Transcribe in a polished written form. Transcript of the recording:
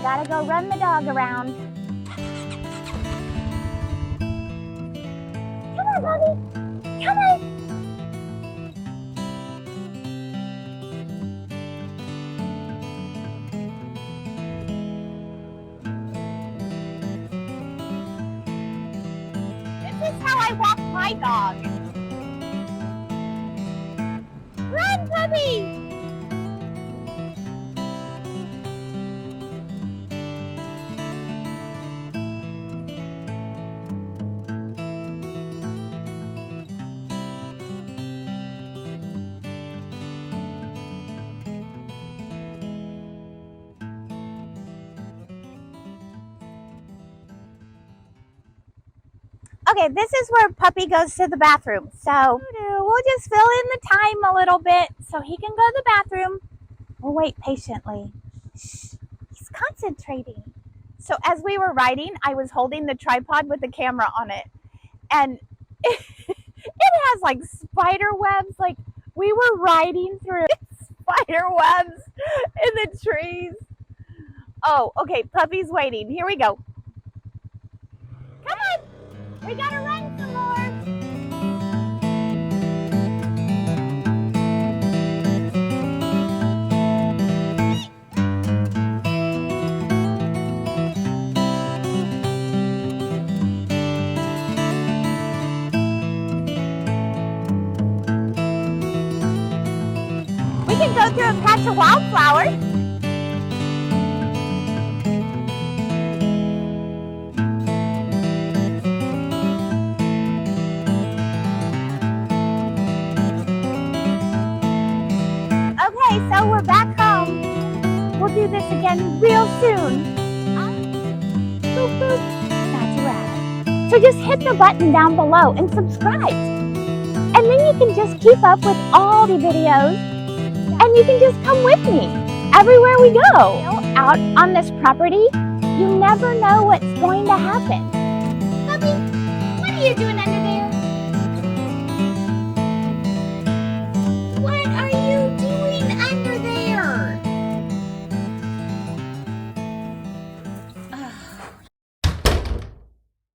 gotta go run the dog around. Come on, Bobby. Come on. This is how I walk my dog. Run, puppy! Okay, this is where Puppy goes to the bathroom. So we'll just fill in the time a little bit so he can go to the bathroom. We'll wait patiently. Shh, he's concentrating. So as we were riding, I was holding the tripod with the camera on it. And it has like spider webs. Like we were riding through spider webs in the trees. Oh, okay, Puppy's waiting. Here we go. Come on. We gotta run some more. We can go through a patch of wildflowers. So we're back home. We'll do this again real soon. Boop, boop. That's a wrap. So just hit the button down below and subscribe. And then you can just keep up with all the videos. And you can just come with me everywhere we go. Out on this property, you never know what's going to happen. Puppy, what are you doing under